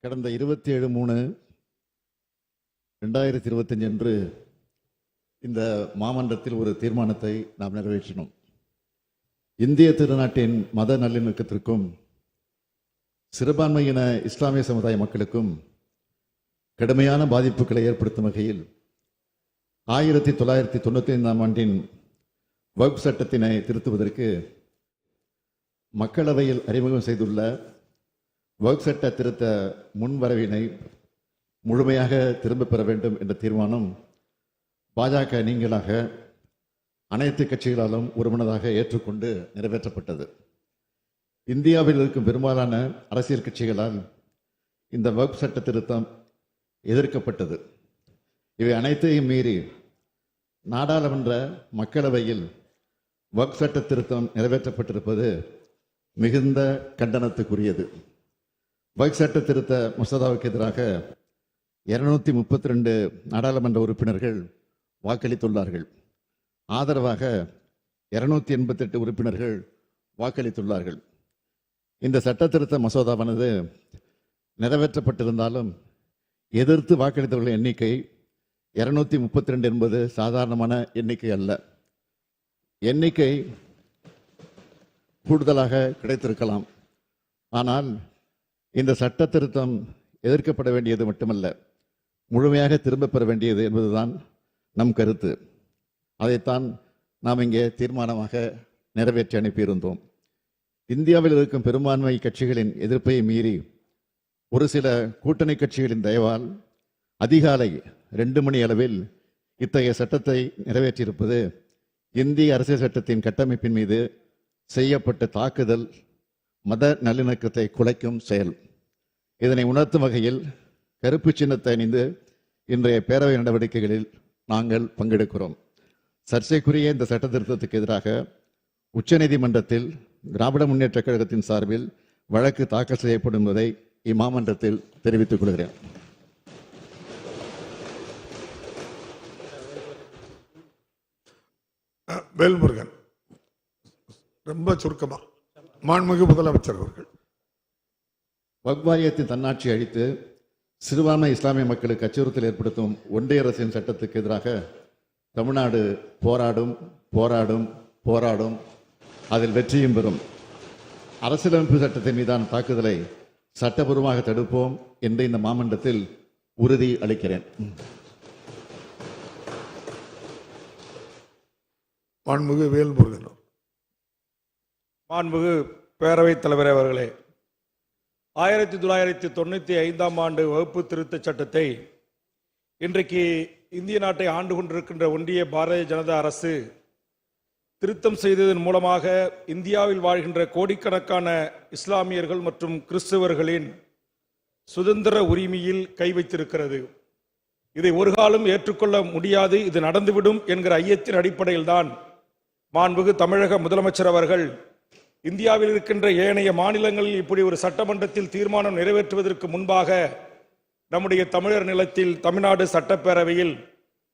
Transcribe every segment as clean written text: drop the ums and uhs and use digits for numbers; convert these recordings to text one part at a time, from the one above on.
கடந்த 27/3/2025 அன்று இந்த மாமன்றத்தில் ஒரு தீர்மானத்தை நாம் நிறைவேற்றினோம். இந்திய திருநாட்டின் மத நல்லிணக்கத்திற்கும் சிறுபான்மையின இஸ்லாமிய சமுதாய மக்களுக்கும் கடுமையான பாதிப்புகளை ஏற்படுத்தும் வகையில் 1995 ஆண்டின் வக்ஃப் சட்டத்தினை திருத்துவதற்கு மக்களவையில் அறிமுகம் செய்துள்ள வக்ஃப் சட்ட திருத்த முன்வரவினை முழுமையாக திரும்பப் பெற வேண்டும் என்ற தீர்மானம் பாஜக நீங்களாக அனைத்து கட்சிகளாலும் ஒருமனதாக ஏற்றுக்கொண்டு நிறைவேற்றப்பட்டது. இந்தியாவில் இருக்கும் பெரும்பாலான அரசியல் கட்சிகளால் இந்த வக்ஃப் சட்ட திருத்தம் எதிர்க்கப்பட்டது. இவை அனைத்தையும் மீறி நாடாளுமன்ற மக்களவையில் வக்ஃப் சட்ட திருத்தம் நிறைவேற்றப்பட்டிருப்பது மிகுந்த கண்டனத்துக்குரியது. வக்ஃப் சட்ட திருத்த மசோதாவுக்கு எதிராக 232 நாடாளுமன்ற உறுப்பினர்கள் வாக்களித்துள்ளார்கள். ஆதரவாக 288 உறுப்பினர்கள் வாக்களித்துள்ளார்கள். இந்த சட்ட திருத்த மசோதாவானது நிறைவேற்றப்பட்டிருந்தாலும் எதிர்த்து வாக்களித்தவர்களின் எண்ணிக்கை 232 என்பது சாதாரணமான எண்ணிக்கை அல்ல. எண்ணிக்கை கூடுதலாக கிடைத்திருக்கலாம். ஆனால் இந்த சட்ட திருத்தம் எதிர்க்கப்பட வேண்டியது மட்டுமல்ல, முழுமையாக திரும்பப் பெற வேண்டியது என்பதுதான் நம் கருத்து. அதைத்தான் நாம் இங்கே தீர்மானமாக நிறைவேற்றி அனுப்பியிருந்தோம். இந்தியாவில் இருக்கும் பெரும்பான்மை கட்சிகளின் எதிர்ப்பை மீறி ஒரு சில கூட்டணி கட்சிகளின் தயவால் அதிகாலை 2 மணி அளவில் இத்தகைய சட்டத்தை நிறைவேற்றியிருப்பது இந்திய அரசியல் சட்டத்தின் கட்டமைப்பின் மீது செய்யப்பட்ட தாக்குதல், மத நல்லிணக்கத்தை குலைக்கும் செயல். இதனை உணர்த்தும் வகையில் கருப்பு சின்னத்தை அணிந்து இன்றைய பேரவை நடவடிக்கைகளில் நாங்கள் பங்கெடுக்கிறோம். சர்ச்சைக்குரிய இந்த சட்ட திருத்தத்துக்கு எதிராக உச்சநீதிமன்றத்தில் திராவிட முன்னேற்ற கழகத்தின் சார்பில் வழக்கு தாக்கல் செய்யப்படும் என்பதை இம்மாமன்றத்தில் தெரிவித்துக் கொள்கிறேன். வேல்முருகன் ரொம்ப சுருக்கமா. மாண்புமிகு முதலமைச்சர் அவர்கள். வக்ஃப் வாரியத்தின் தன்னாட்சி அழித்து சிறுபான்மை இஸ்லாமிய மக்களுக்கு அச்சுறுத்தல் ஏற்படுத்தும் ஒன்றிய அரசின் சட்டத்துக்கு எதிராக தமிழ்நாடு போராடும் போராடும் போராடும், அதில் வெற்றியும் பெறும். அரசியலமைப்பு சட்டத்தின் மீதான தாக்குதலை சட்டபூர்வமாக தடுப்போம் என்று இந்த மாமன்றத்தில் உறுதி அளிக்கிறேன். மாண்புமிகு வேல்முருகன். மாண்புமிகு பேரவைத் தலைவர் அவர்களே, 1995 ஆண்டு வகுப்பு திருத்த சட்டத்தை இன்றைக்கு இந்திய நாட்டை ஆண்டு கொண்டிருக்கின்ற ஒன்றிய பாரதிய ஜனதா அரசு திருத்தம் செய்ததன் மூலமாக இந்தியாவில் வாழ்கின்ற கோடிக்கணக்கான இஸ்லாமியர்கள் மற்றும் கிறிஸ்தவர்களின் சுதந்திர உரிமையில் கை வைத்திருக்கிறது. இதை ஒரு காலம் ஏற்றுக்கொள்ள முடியாது, இது நடந்துவிடும் என்கிற ஐயத்தின் அடிப்படையில் தான் மாண்புமிகு தமிழக முதலமைச்சர் அவர்கள் இந்தியாவில் இருக்கின்ற ஏனைய மாநிலங்களில் இப்படி ஒரு சட்டமன்றத்தில் தீர்மானம் நிறைவேற்றுவதற்கு முன்பாக நம்முடைய தமிழர் நிலத்தில் தமிழ்நாடு சட்டப்பேரவையில்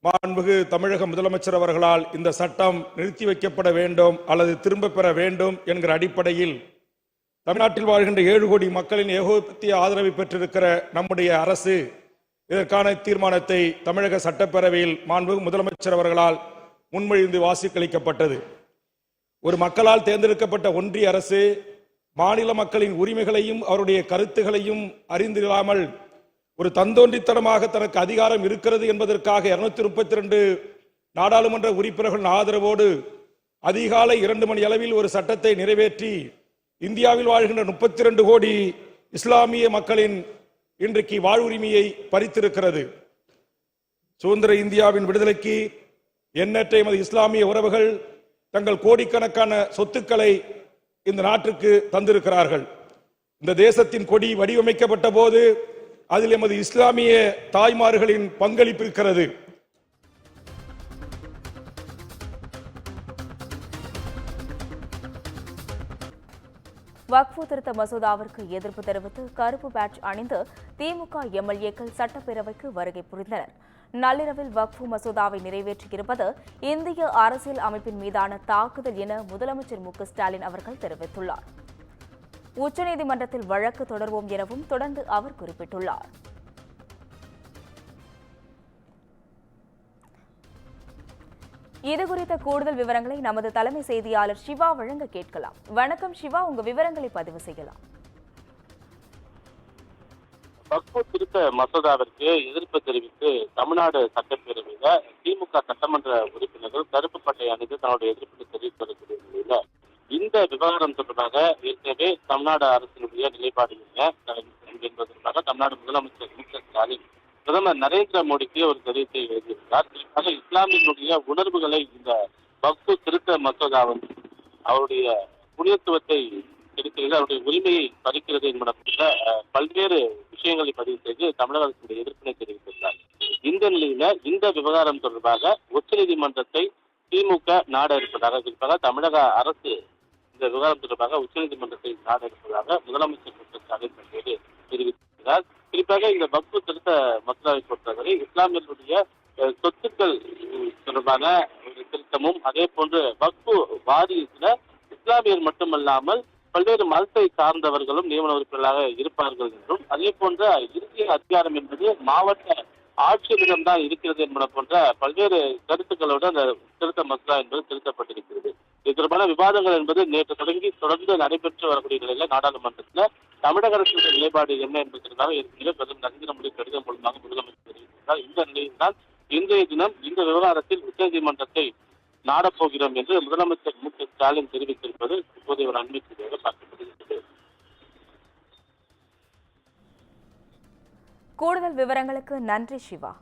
மாண்புமிகு தமிழக முதலமைச்சர் அவர்களால் இந்த சட்டம் நிறுத்தி வைக்கப்பட வேண்டும் அல்லது திரும்ப பெற வேண்டும் என்கிற அடிப்படையில் தமிழ்நாட்டில் வாழ்கின்ற 7 கோடி மக்களின் ஏகோபித்திய ஆதரவை பெற்றிருக்கிற நம்முடைய அரசு இதற்கான தீர்மானத்தை தமிழக சட்டப்பேரவையில் மாண்புமிகு முதலமைச்சர் அவர்களால் முன்மொழிந்து வாசிக்களிக்கப்பட்டது. ஒரு மக்களால் தேர்ந்தெடுக்கப்பட்ட ஒன்றிய அரசு மாநில மக்களின் உரிமைகளையும் அவருடைய கருத்துகளையும் அறிந்திராமல் ஒரு தந்தோன்றித்தனமாக தனக்கு அதிகாரம் இருக்கிறது என்பதற்காக 232 நாடாளுமன்ற உறுப்பினர்களின் ஆதரவோடு அதிகாலை 2 மணி அளவில் ஒரு சட்டத்தை நிறைவேற்றி இந்தியாவில் வாழ்கின்ற 32 கோடி இஸ்லாமிய மக்களின் இன்றைக்கு வாழ்வுரிமையை பறித்திருக்கிறது. சுதந்திர இந்தியாவின் விடுதலைக்கு எண்ணற்ற எமது இஸ்லாமிய உறவுகள் தங்கள் கோடிக்கணக்கான சொத்துக்களை இந்த நாட்டிற்கு தந்திருக்கிறார்கள். இந்த தேசத்தின் கொடி வடிவமைக்கப்பட்ட போது அதில் எமது இஸ்லாமிய தாய்மார்களின் பங்களிப்பு இருக்கிறது. வக்ஃப் திருத்த மசோதாவிற்கு எதிர்ப்பு தெரிவித்து கருப்பு பேட்ஜ் அணிந்து திமுக எம்எல்ஏக்கள் சட்டப்பேரவைக்கு வருகை புரிந்தனர். நள்ளிரவில் வக்ஃப் மசோதாவை நிறைவேற்றியிருப்பது இந்திய அரசியல் அமைப்பின் மீதான தாக்குதல் என முதலமைச்சர் மு.க. ஸ்டாலின் அவர்கள் தெரிவித்துள்ளார். உச்சநீதிமன்றத்தில் வழக்கு தொடர்வோம் எனவும் தொடர்ந்து அவர் குறிப்பிட்டுள்ளார். இதுகுறித்த கூடுதல் விவரங்களை நமது தலைமை செய்தியாளர் சிவா வழங்க கேட்கலாம். வணக்கம் சிவா, உங்க விவரங்களை பதிவு செய்யலாம். வக்ஃபு திருத்த மசோதாவிற்கு எதிர்ப்பு தெரிவித்து தமிழ்நாடு சட்டப்பேரவையில திமுக சட்டமன்ற உறுப்பினர்கள் கருப்பு பட்டை அணிந்து தன்னுடைய எதிர்ப்பினை தெரிவித்திருக்கிற நிலையில இந்த விவகாரம் தொடர்பாக ஏற்கனவே தமிழ்நாடு அரசினுடைய நிலைப்பாடு என்ன என்பதற்காக தமிழ்நாடு முதலமைச்சர் மு.க.ஸ்டாலின் பிரதமர் நரேந்திர மோடிக்கு ஒரு கடிதத்தை எழுதியிருந்தார். குறிப்பாக இஸ்லாமியனுடைய உணர்வுகளை இந்த வக்ஃபு திருத்த மசோதா அவருடைய புனிதத்துவத்தை இருக்கிறது, அவருடைய உரிமையை பறிக்கிறது என்பன போன்ற பல்வேறு விஷயங்களை பதிவு செய்து தமிழக அரசுடைய எதிர்ப்பினை தெரிவித்திருந்தார். இந்த நிலையில இந்த விவகாரம் தொடர்பாக உச்சநீதிமன்றத்தை திமுக நாட இருப்பதாக, குறிப்பாக தமிழக அரசு இந்த விவகாரம் தொடர்பாக உச்சநீதிமன்றத்தை நாட இருப்பதாக முதலமைச்சர் மு.க.ஸ்டாலின் தற்போது தெரிவித்திருக்கிறார். குறிப்பாக இந்த வக்ஃபு திருத்த மசோதாவை பொறுத்தவரை இஸ்லாமியர்களுடைய சொத்துக்கள் தொடர்பான ஒரு திருத்தமும், அதே போன்று வக்ஃபு வாரியத்துல இஸ்லாமியர் மட்டுமல்லாமல் பல்வேறு மதத்தை சார்ந்தவர்களும் நியமன உறுப்பினர்களாக இருப்பார்கள் என்றும், அதே போன்ற இறுதி அதிகாரம் என்பது மாவட்ட ஆட்சியரிடம்தான் இருக்கிறது என்பன போன்ற பல்வேறு கருத்துக்களோடு அந்த திருத்த மசோதா என்பது திருத்தப்பட்டிருக்கிறது. இது தொடர்பான விவாதங்கள் என்பது நேற்று தொடங்கி தொடர்ந்து நடைபெற்று வரக்கூடிய நிலையில நாடாளுமன்றத்தில் தமிழக அரசின் நிலைப்பாடு என்ன என்பதற்காக ஏற்கனவே பிரதமர் நரேந்திர மோடி கடிதம் மூலமாக முதலமைச்சர் தெரிவித்திருந்தார். இந்த நிலையில்தான் இன்றைய தினம் இந்த விவகாரத்தில் உச்சநீதிமன்றத்தை நாடப்போகிறோம் என்று முதலமைச்சர் மு.க.ஸ்டாலின் தெரிவித்திருப்பது இப்போதைய ஒரு அண்மை செய்தியாக பார்க்கப்படுகிறது. கூடுதல் விவரங்களுக்கு நன்றி சிவா.